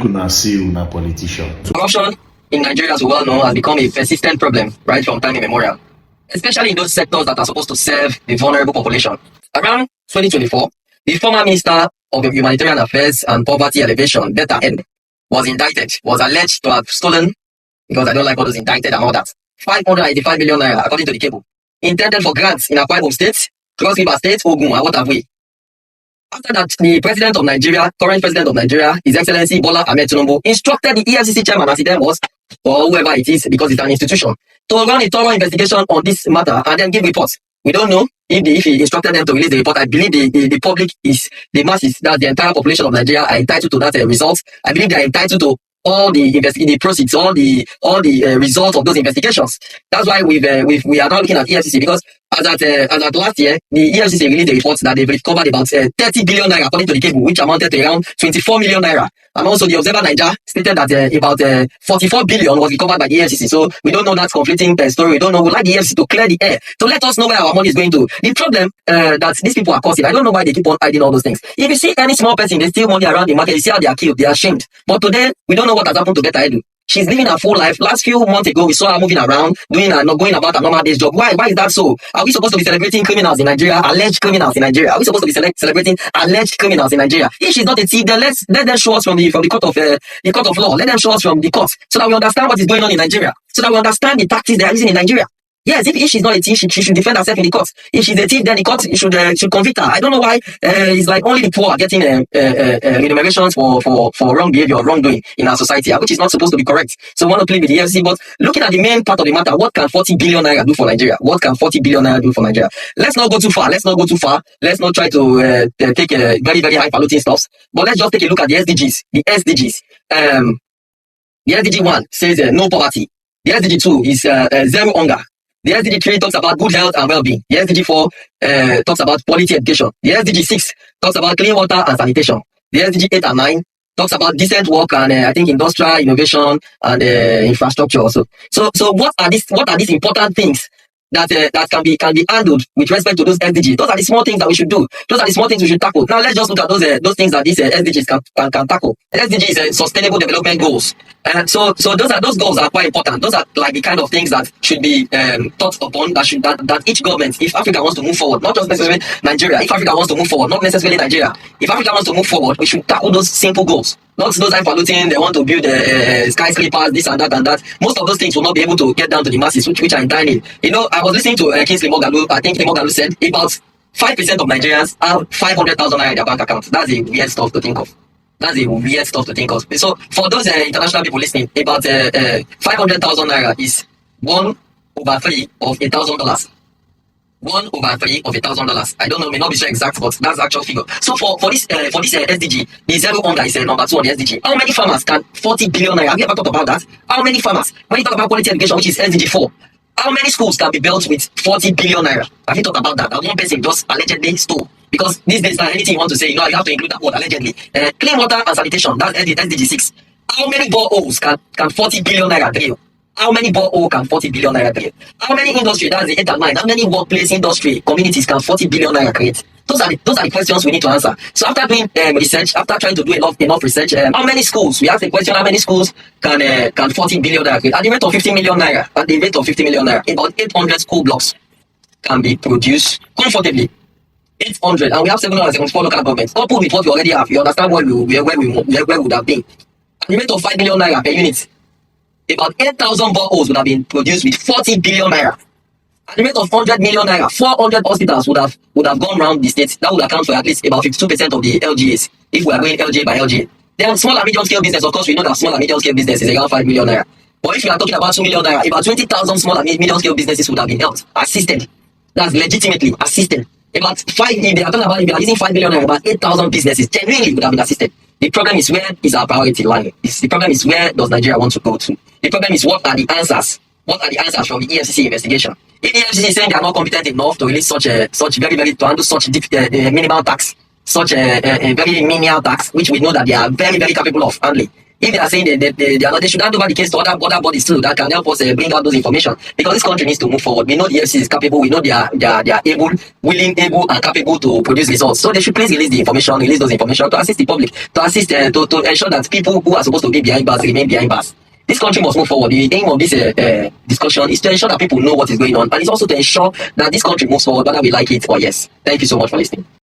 una see una politician. Corruption in Nigeria, as we well know, has become a persistent problem right from time immemorial, especially in those sectors that are supposed to serve the vulnerable population. Around 2024, the former Minister of Humanitarian Affairs and Poverty Alleviation, Beta N, was indicted, was alleged to have stolen, because I don't like all those indicted and all that, 585 million naira, according to the cable, intended for grants in Akwa Ibom State, Cross River State, Ogun, and what have we. After that, the president of Nigeria, current president of Nigeria, His Excellency Bola Ahmed Tinubu, instructed the EFCC chairman, as he then was, or whoever it is, because it's an institution, to run a thorough investigation on this matter and then give reports. We don't know if he instructed them to release the report. I believe the public is, the masses, that the entire population of Nigeria are entitled to that result. I believe they are entitled to all the proceeds, all the results of those investigations. That's why we are now looking at EFCC, because as at last year, the EFCC released the reports that they've recovered about 30 billion naira according to the cable, which amounted to around 24 million naira. And also the Observer Niger stated that about 44 billion was recovered by the EFCC. So we don't know that conflicting story. We don't know. We'd like the EFCC to clear the air, to let us know where our money is going to. The problem that these people are causing, I don't know why they keep on hiding all those things. If you see any small person, they steal money around the market, you see how they are killed, they are ashamed. But today, we don't know what has happened to Beta Edu. She's living her full life. Last few months ago, we saw her moving around, not going about a normal day's job. Why is that so? Are we supposed to be celebrating criminals in Nigeria, alleged criminals in Nigeria? Are we supposed to be celebrating alleged criminals in Nigeria? If she's not a thief, then let them show us from the court of law. Let them show us from the court, so that we understand what is going on in Nigeria, so that we understand the tactics they are using in Nigeria. Yes, if she's not a thief, she should defend herself in the court. If she's a thief, then the court should convict her. I don't know why it's like only the poor are getting remunerations for wrong behavior or wrongdoing in our society, which is not supposed to be correct. So we want to play with the EFCC, but looking at the main part of the matter, what can 40 billion naira do for Nigeria? What can 40 billion naira do for Nigeria? Let's not go too far. Let's not try to take very, very highfalutin stuff, but let's just take a look at the SDGs. The SDGs. The SDG 1 says no poverty. The SDG 2 is zero hunger. The SDG 3 talks about good health and well-being. The SDG 4 talks about quality education. The SDG 6 talks about clean water and sanitation. The SDG 8 and 9 talks about decent work and I think industrial innovation and infrastructure also. So what are these important things that can be handled with respect to those SDGs? Those are the small things that we should do. Those are the small things we should tackle. Now let's just look at those things that these SDGs can tackle. SDGs is sustainable development goals. So those goals are quite important. Those are like the kind of things that should be thought upon, that each government, if Africa wants to move forward, not just necessarily Nigeria, if Africa wants to move forward, not necessarily Nigeria, if Africa wants to move forward, we should tackle those simple goals. Not those highfalutin, they want to build skyscrapers, this and that and that. Most of those things will not be able to get down to the masses, which are in tiny. You know, I was listening to Kingsley Moghalu. I think Moghalu said about 5% of Nigerians have 500,000 naira in their bank account. That's a weird stuff to think of. So for those international people listening, about 500,000 naira is 1/3 of $1,000. 1/3 of $1,000. I don't know, may not be so exact, but that's the actual figure. So for this SDG, the zero hunger is number 2 on the SDG. How many farmers can 40 billion naira? Have you ever thought about that? How many farmers? When you talk about quality education, which is SDG 4, how many schools can be built with 40 billion naira? Have you thought about that? That one person just allegedly stole. Because these days, anything you want to say, you have to include that word allegedly. Clean water and sanitation, that's SDG 6. How many boreholes can 40 billion naira drill? How many boreholes can 40 billion naira drill? How many industry, that's the 8 and 9, how many workplace industry communities can 40 billion naira create? Those are the questions we need to answer. So after doing research, after trying to do enough research, how many schools? We ask the question: how many schools can 40 billion naira create? At the rate of 50 million naira, about 800 school blocks can be produced comfortably. 800, and we have 774 local governments. Coupled with what we already have, you understand where we would have been. At the rate of 5 billion naira per unit, about 8,000 boreholes would have been produced with 40 billion naira. At the rate of 100 million naira, 400 hospitals would have gone around the state. That would account for at least about 52% of the LGAs, if we are going LGA by LGA. Then small and medium scale business, of course, we know that small and medium scale business is around 5 million naira. But if you are talking about 2 million naira, about 20,000 small and medium scale businesses would have been helped, assisted. That's legitimately assisted. About 5, if they are talking about, if they are using 5 billion naira, about 8,000 businesses genuinely would have been assisted. The problem is, where is our priority lying? The problem is, where does Nigeria want to go to? The problem is, what are the answers? What are the answers from the EFCC investigation? If the EFCC is saying they are not competent enough to release such very to handle such minimal tax, such a very menial tax, which we know that they are very, very capable of handling. If they are saying they are not, they should hand over the case to other bodies too that can help us bring out those information, because this country needs to move forward. We know the EFCC is capable. We know they are able, willing, able, and capable to produce results. So they should please release those information to assist the public, to assist to ensure that people who are supposed to be behind bars remain behind bars. This country must move forward. The aim of this discussion is to ensure that people know what is going on, and it's also to ensure that this country moves forward, whether we like it or yes. Thank you so much for listening.